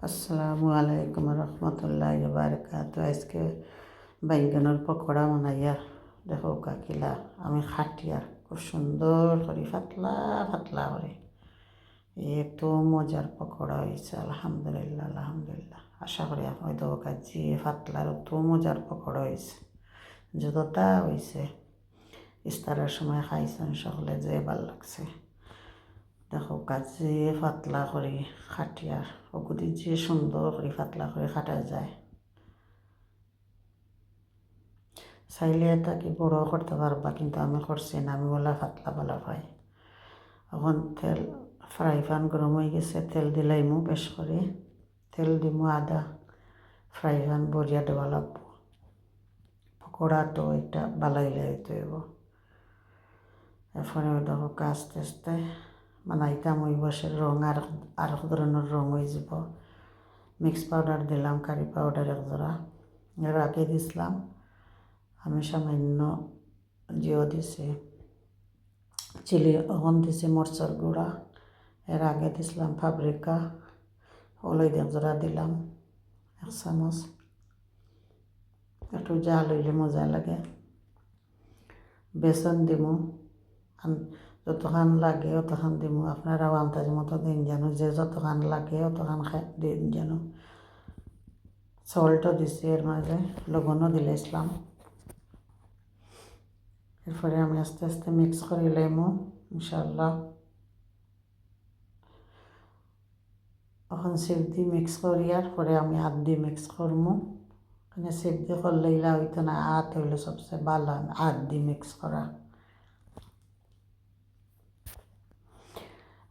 আসসালামু আলাইকুম রহমতুল্লাহ বারকাত। আজকে বাইঙ্গনের পকোড়া বানাইয়া দেখো কাকিলা আমি খাটিয়া খুব সুন্দর করে পাতলা পাতলা করে এত মজার পকোড়া হয়েছে। আলহামদুলিল্লাহ আলহামদুলিল্লাহ। আশা করি আপনি তো কাজি পাতলার এত মজার পকোড়া হয়েছে, যতটা হয়েছে ইফতারের সময় খাইছেন সকলে যে ভাল লাগছে। দেখো কাজে পাতলা করে খাটিয়ার ওগুলি যে সুন্দর করে পাতলা করে খাটা যায়। চাইলে এটাকে বড় করতে পারবা, কিন্তু আমি করছি না, আমি বলা পাতলা বলা পাই। এখন তেল ফ্রাই প্যান গরম হয়ে গেছে, তেল দিলাইমু বেশ করে, তেল দিমু আদা, ফ্রাই প্যান বরিয়া দেওয়া লাগবো। পকোড়া তো এটা বালাইলে হইতে হইব। এরপরে দেখো আস্তে আস্তে বানাইতাম ওই বসে রঙ আর ধরনের রঙ হয়ে যাব। মিক্স পাউডার দিলাম, কারি পাউডার এক জোড়া, এর আগে দিছিলাম আমি সামান্য জিও দিছি, চিলি ওভন দিছি, মরচার গুঁড়া, এর আগে দিছিলাম পাপরিকা, হলুদ এক জোড়া দিলাম, 1 চামচ। একটু জাল হইলে মজা লাগে। বেসন দিমু, যতখান লাগে অতখান দিমু, আপনারাও আন্দাজ মতো দিন যেন, যে যতখান লাগে অতখান দিন যেন। সল্টও দিছি এর মাঝে, লবণও দিলাইছিলাম। এরপরে আমি আস্তে আস্তে মিক্স করে লাইমু ইনশাআল্লাহ। এখন সেপ দিয়ে মিক্স করিয়ার পরে আমি হাত দিয়ে মিক্স করবো, মানে সেপ দিয়ে করলে ইলা হইতো না, হাত হইলে সবচেয়ে ভালো, হাত দিয়ে মিক্স করা।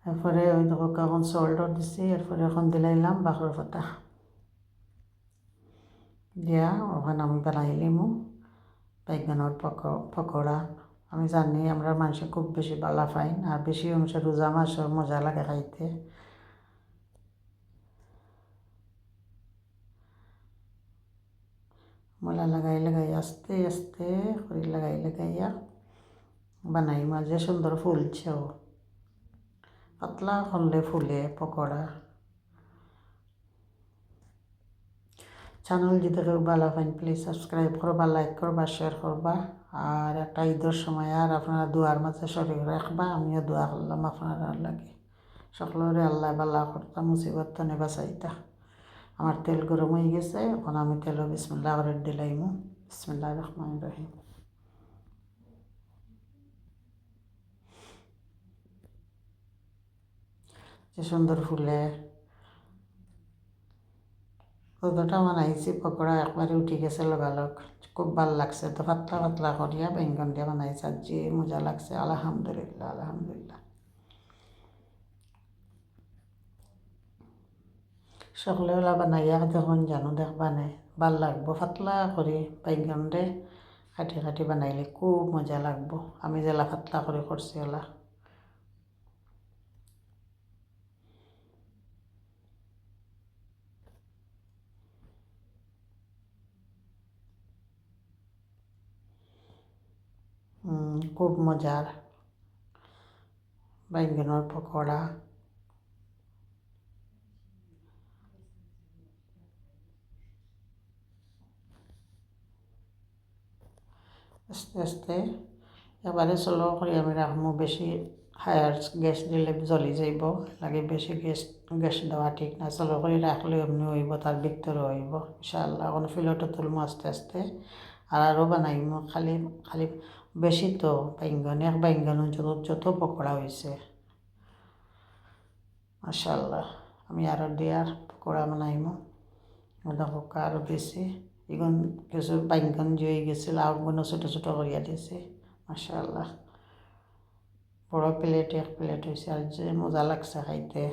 এরপরে ওই দেখো এখন সল্টও দিছি, এরপরে এখন দিলাইলাম বাকর পাতা দিয়া, ওখানে আমি বানাই লিমু বাইগানোর পকোড়া। আমি জানি আমরা মানুষে খুব বেশি ভালো পাই, আর বেশি অংশ রোজা মাসও মজা লাগে খাইতে। মলা লাগাই লাগাই আস্তে আস্তে করে লাগাই লাগাইয়া বানাই, মাঝে সুন্দর ফুলছেও, পাতলা করলে ফুলে পকোড়া। চ্যানেল যদি কেউ ভালো পাইন প্লিজ সাবস্ক্রাইব করবা, লাইক করবা, শেয়ার করবা। আর একটা ঈদের সময় আর আপনারা দোয়ার মাঝে শরীর রাখবা, আমিও দোয়া করলাম আপনারা লাগে সকলরে আল্লাহ বাল্লা করতা, মুসিবত তনে বাঁচাইতা। আমার তেল গরম হয়ে গেছে, এখন আমি তেলও বিসমিল্লাহ করে দিলাইমু। বিসমিল্লাহির রহমানির রহিম। যে সুন্দর ফুলে কতটা বানাইছি পকোড়া, একবারে উঠে গেছে লগালগ, খুব ভাল লাগছে। তো পাতলা পাতলা করিয়া বেঙ্গন দিয়ে বানাইছে, আর যে মজা লাগছে। আলহামদুলিল্লাহ আলহামদুলিল্লাহ। সকলে ওলা বানাইয়া দেখুন জানো, দেখবা নে ভাল লাগবো। পাতলা করে বেঙ্গন রে কাটি কাটি বানাইলে খুব মজা লাগবো। আমি জেলা পাতলা করে করছি ওলা। খুব মজার বেঙ্গনের পকোড়া। আস্তে আস্তে এবারে স্লো করে আমি রাখবো, বেশি হায়ার গ্যাস দিলে জ্বলি যাইব, লাগে বেশি গ্যাস দেওয়া ঠিক না। স্লো করে রাখলে এমনি হইব, তার ভিতরে হইব ইনশাআল্লাহ। এখন ফিলটা তুলবো আস্তে আস্তে, আর আরও বানাইমো। খালি খালি বেশি তো বাইঙ্গন, এক বাইঙ্গন যত পকোড়া হয়েছে মাশাআল্লাহ। আমি আরও দিয়ার পকোড়া বানাইমো, ওটা পকা আরও দিছি। এখন কিছু বাইঙ্গন জয়ে গেছিল, আগুনও ছোটো ছোটো করিয়া দিয়েছে মাশাআল্লাহ। বড় প্লেট, এক প্লেট হয়েছে, আর যে মজা লাগছে খাইতে।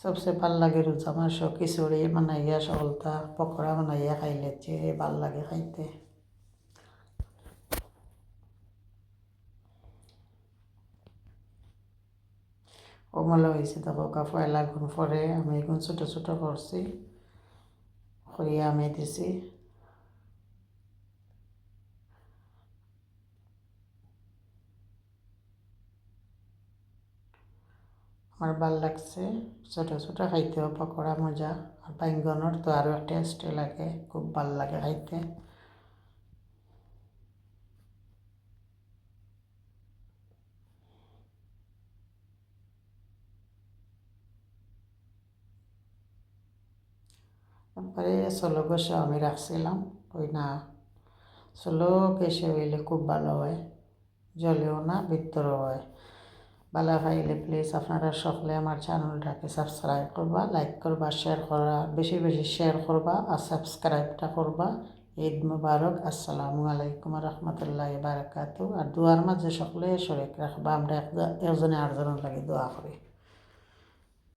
সবচেয়ে ভাল লাগে রোজা মাস খিচুড়ি বানাইয়া, সকলতা পকোড়া বানাইয়া খাইলে যে ভাল লাগে খাইতে। ওমলা হয়েছে দেখো, পয়লা গুণ পরে আমি এখন ছোটো ছোটো করছি। করিয়া আমি দিছি। আমার ভাল লাগছে, ছোটো ছোটো খাইতেও পকোড়া মজা, আর বাইঙ্গনের তো আরও টেস্টি লাগে, খুব ভাল লাগে খাইতে। তারপরে ষোলো গোসে আমি রাখছিলাম, ওই না ষোলো কেসে হইলে খুব ভালো হয়, জলেও না ভিতরেও হয়। ভালো খাইলে প্লিজ আপনারা সকলে আমার চ্যানেলটাকে সাবস্ক্রাইব করবা, লাইক করবা, শেয়ার করা, বেশি বেশি শেয়ার করবা আর সাবস্ক্রাইবটা করবা। ঈদ মুবারক। আসসালামু আলাইকুম রহমতুল্লাহ বারাকাতু। আর দোয়ার মাঝে সকলে শরীক রাখবা, আমরা একজনে আরেকজনের লাগে দোয়া করি।